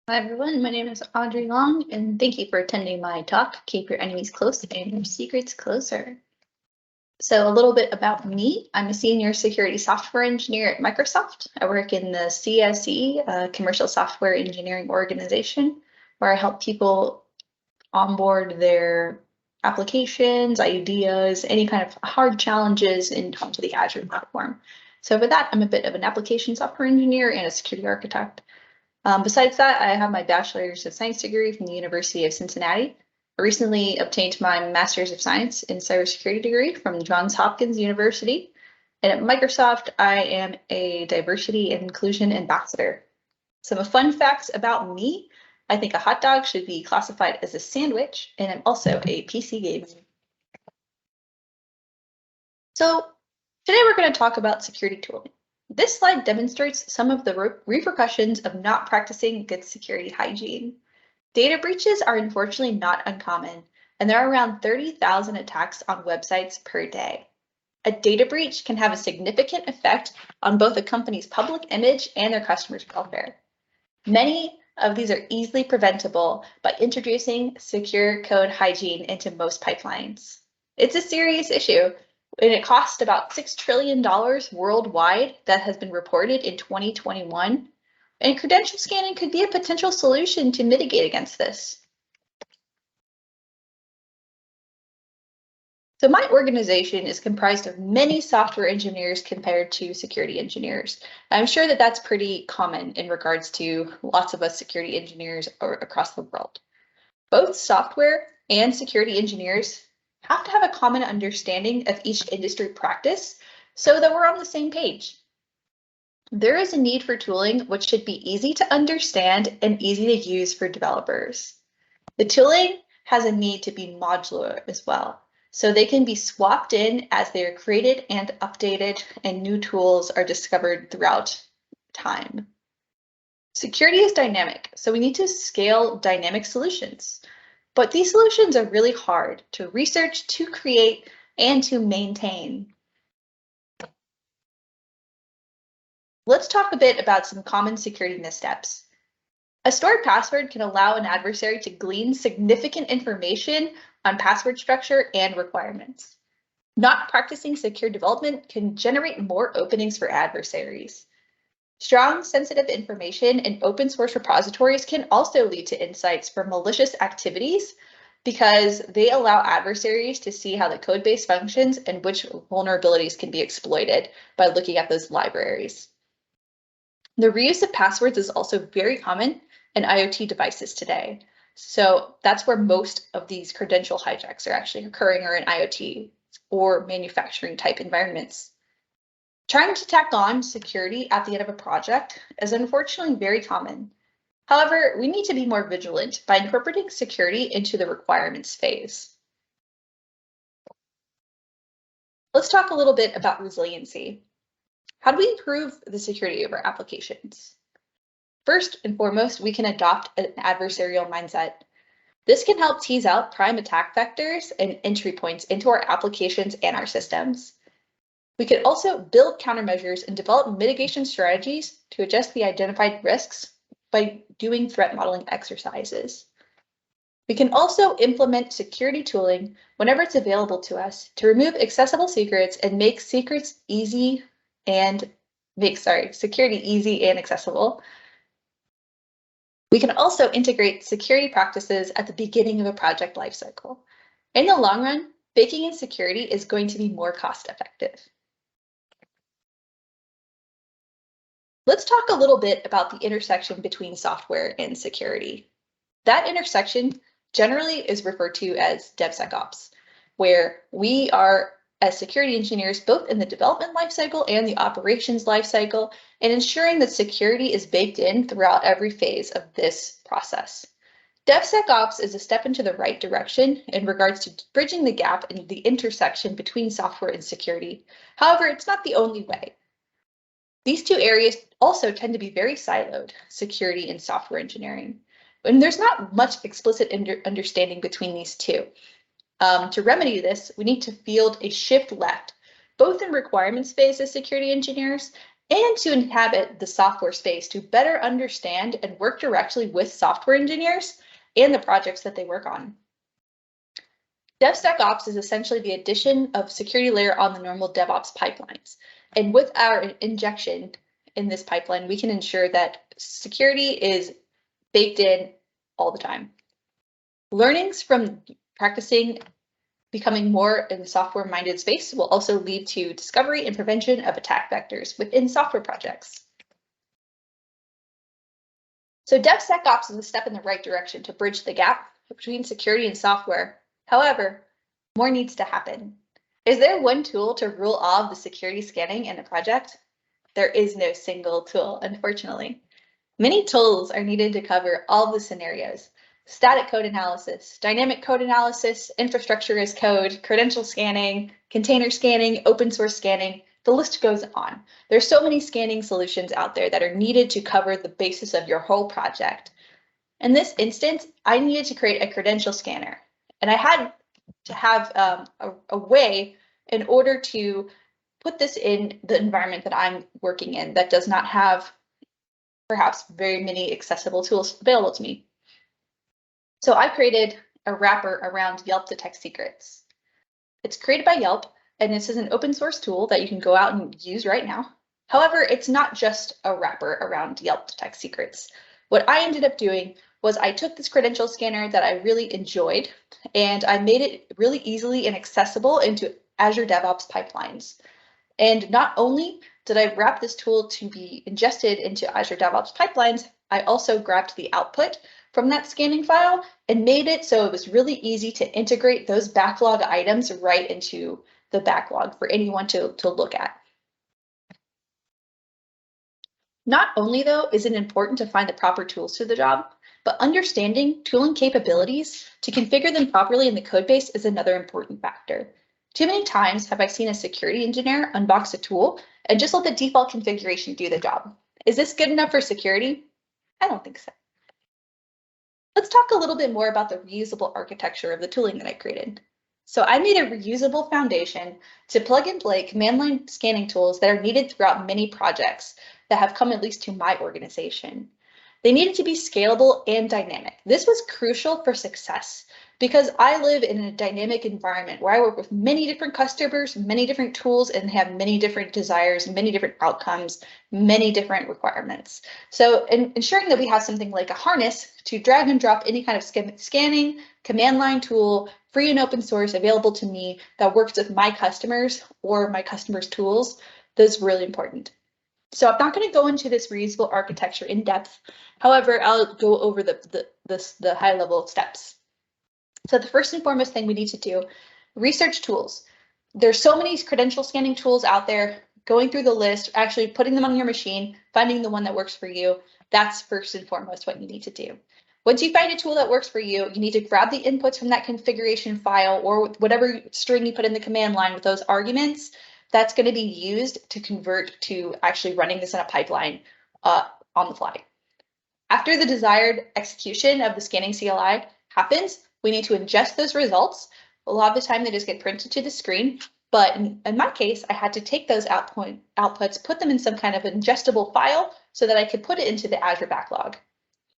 Hi everyone, my name is Audrey Long, and thank you for attending my talk, Keep Your Enemies Close and Your Secrets Closer. So a little bit about me. I'm a senior security software engineer at Microsoft. I work in the CSE, Commercial Software Engineering Organization, where I help people onboard their applications, ideas, any kind of hard challenges onto the Azure platform. So with that, I'm a bit of an application software engineer and a security architect. Besides that, I have my bachelor's of science degree from the University of Cincinnati. I recently obtained my master's of science in cybersecurity degree from Johns Hopkins University. And at Microsoft, I am a diversity and inclusion ambassador. Some fun facts about me. I think a hot dog should be classified as a sandwich, and I'm also a PC gamer. So today we're going to talk about security tooling. This slide demonstrates some of the repercussions of not practicing good security hygiene. Data breaches are unfortunately not uncommon, and there are around 30,000 attacks on websites per day. A data breach can have a significant effect on both a company's public image and their customers' welfare. Many of these are easily preventable by introducing secure code hygiene into most pipelines. It's a serious issue, and it costs about $6 trillion worldwide that has been reported in 2021. And credential scanning could be a potential solution to mitigate against this. So my organization is comprised of many software engineers compared to security engineers. I'm sure that that's pretty common in regards to lots of us security engineers across the world. Both software and security engineers have to have a common understanding of each industry practice so that we're on the same page. There is a need for tooling which should be easy to understand and easy to use for developers. The tooling has a need to be modular as well, so they can be swapped in as they are created and updated, and new tools are discovered throughout time. Security is dynamic, so we need to scale dynamic solutions. But these solutions are really hard to research, to create, and to maintain. Let's talk a bit about some common security missteps. A stored password can allow an adversary to glean significant information on password structure and requirements. Not practicing secure development can generate more openings for adversaries. Strong, sensitive information in open source repositories can also lead to insights for malicious activities because they allow adversaries to see how the code base functions and which vulnerabilities can be exploited by looking at those libraries. The reuse of passwords is also very common in IoT devices today. So that's where most of these credential hijacks are actually occurring, or in IoT or manufacturing type environments. Trying to tack on security at the end of a project is unfortunately very common. However, we need to be more vigilant by incorporating security into the requirements phase. Let's talk a little bit about resiliency. How do we improve the security of our applications? First and foremost, we can adopt an adversarial mindset. This can help tease out prime attack vectors and entry points into our applications and our systems. We could also build countermeasures and develop mitigation strategies to adjust the identified risks by doing threat modeling exercises. We can also implement security tooling whenever it's available to us to remove accessible secrets and make secrets easy and security easy and accessible. We can also integrate security practices at the beginning of a project lifecycle. In the long run, baking in security is going to be more cost effective. Let's talk a little bit about the intersection between software and security. That intersection generally is referred to as DevSecOps, where we are, as security engineers, both in the development lifecycle and the operations lifecycle, and ensuring that security is baked in throughout every phase of this process. DevSecOps is a step into the right direction in regards to bridging the gap in the intersection between software and security. However, it's not the only way. These two areas also tend to be very siloed, security and software engineering. And there's not much explicit understanding between these two. To remedy this, we need to field a shift left, both in requirements phase as security engineers and to inhabit the software space to better understand and work directly with software engineers and the projects that they work on. DevSecOps is essentially the addition of security layer on the normal DevOps pipelines. And with our injection in this pipeline, we can ensure that security is baked in all the time. Learnings from practicing becoming more in the software-minded space will also lead to discovery and prevention of attack vectors within software projects. So DevSecOps is a step in the right direction to bridge the gap between security and software. However, more needs to happen. Is there one tool to rule all of the security scanning in a project? There is no single tool, unfortunately. Many tools are needed to cover all the scenarios: static code analysis, dynamic code analysis, infrastructure as code, credential scanning, container scanning, open source scanning. The list goes on. There's so many scanning solutions out there that are needed to cover the basis of your whole project. In this instance, I needed to create a credential scanner, and I had to have a way in order to put this in the environment that I'm working in that does not have perhaps very many accessible tools available to me. So I created a wrapper around Yelp Detect Secrets. It's created by Yelp, and this is an open source tool that you can go out and use right now. However, it's not just a wrapper around Yelp Detect Secrets. What I ended up doing was I took this credential scanner that I really enjoyed, and I made it really easily and accessible into Azure DevOps pipelines. And not only did I wrap this tool to be ingested into Azure DevOps pipelines, I also grabbed the output from that scanning file and made it so it was really easy to integrate those backlog items right into the backlog for anyone to look at. Not only, though, is it important to find the proper tools to the job, but understanding tooling capabilities to configure them properly in the code base is another important factor. Too many times have I seen a security engineer unbox a tool and just let the default configuration do the job. Is this good enough for security? I don't think so. Let's talk a little bit more about the reusable architecture of the tooling that I created. So I made a reusable foundation to plug and play command line scanning tools that are needed throughout many projects that have come at least to my organization. They needed to be scalable and dynamic. This was crucial for success because I live in a dynamic environment where I work with many different customers, many different tools, and have many different desires, many different outcomes, many different requirements. So ensuring that we have something like a harness to drag and drop any kind of scanning, command line tool, free and open source available to me that works with my customers or my customers' tools, that's really important. So I'm not going to go into this reusable architecture in depth. However, I'll go over the high level steps. So the first and foremost thing we need to do, research tools. There's so many credential scanning tools out there. Going through the list, actually putting them on your machine, finding the one that works for you. That's first and foremost what you need to do. Once you find a tool that works for you, you need to grab the inputs from that configuration file or whatever string you put in the command line with those arguments. That's going to be used to convert to actually running this in a pipeline on the fly. After the desired execution of the scanning CLI happens, we need to ingest those results. A lot of the time they just get printed to the screen, but in my case, I had to take those outputs, put them in some kind of ingestible file so that I could put it into the Azure backlog.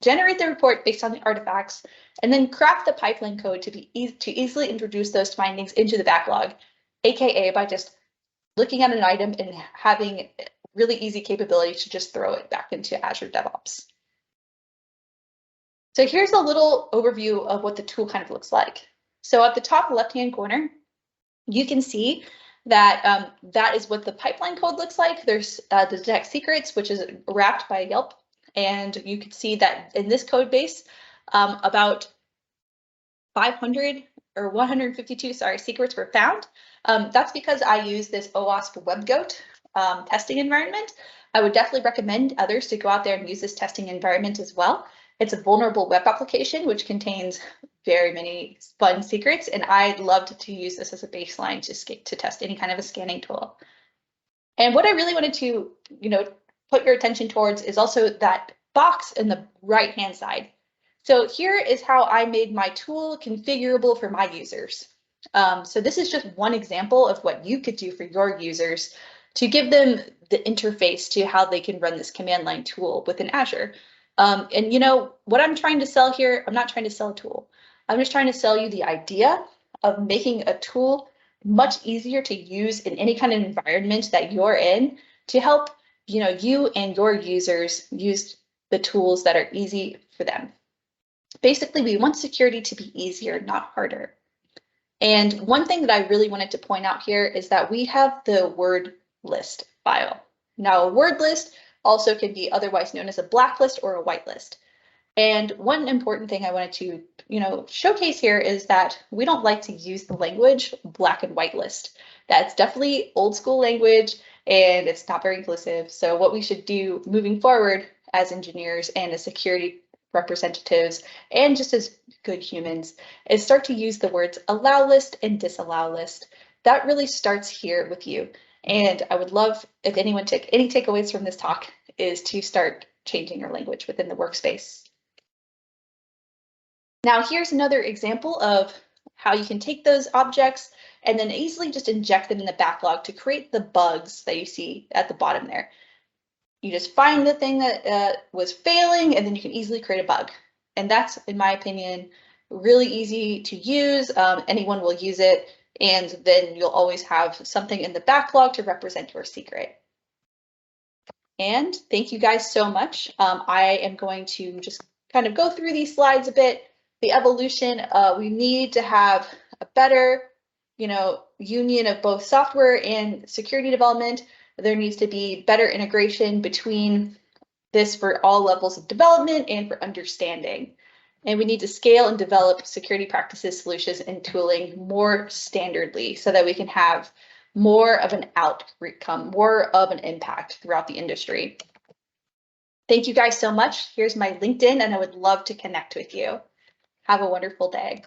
Generate the report based on the artifacts, and then craft the pipeline code to easily introduce those findings into the backlog, aka by just looking at an item and having really easy capability to just throw it back into Azure DevOps. So here's a little overview of what the tool kind of looks like. So at the top left-hand corner, you can see that that is what the pipeline code looks like. There's the Detect Secrets, which is wrapped by Yelp. And you can see that in this code base, about 500 or 152, secrets were found. That's because I use this OWASP WebGoat testing environment. I would definitely recommend others to go out there and use this testing environment as well. It's a vulnerable web application, which contains very many fun secrets, and I loved to use this as a baseline to test any kind of a scanning tool. And what I really wanted to, put your attention towards is also that box in the right-hand side. So here is how I made my tool configurable for my users. So this is just one example of what you could do for your users to give them the interface to how they can run this command line tool within Azure. And you know, what I'm trying to sell here, I'm not trying to sell a tool. I'm just trying to sell you the idea of making a tool much easier to use in any kind of environment that you're in to help, you know, you and your users use the tools that are easy for them. Basically, we want security to be easier, not harder. And one thing that I really wanted to point out here is that we have the word list file. Now, a word list also can be otherwise known as a blacklist or a whitelist. And one important thing I wanted to, you know, showcase here is that we don't like to use the language black and white list. That's definitely old school language and it's not very inclusive. So what we should do moving forward as engineers and as security representatives and just as good humans is start to use the words allow list and disallow list. That really starts here with you. And I would love if anyone took any takeaways from this talk is to start changing your language within the workspace. Now here's another example of how you can take those objects and then easily just inject them in the backlog to create the bugs that you see at the bottom there. You just find the thing that was failing and then you can easily create a bug. And that's, in my opinion, really easy to use. Anyone will use it. And then you'll always have something in the backlog to represent your secret. And thank you guys so much. I am going to just kind of go through these slides a bit. The evolution, we need to have a better, you know, union of both software and security development. There needs to be better integration between this for all levels of development and for understanding. And we need to scale and develop security practices, solutions, and tooling more standardly so that we can have more of an outcome, more of an impact throughout the industry. Thank you guys so much. Here's my LinkedIn, and I would love to connect with you. Have a wonderful day.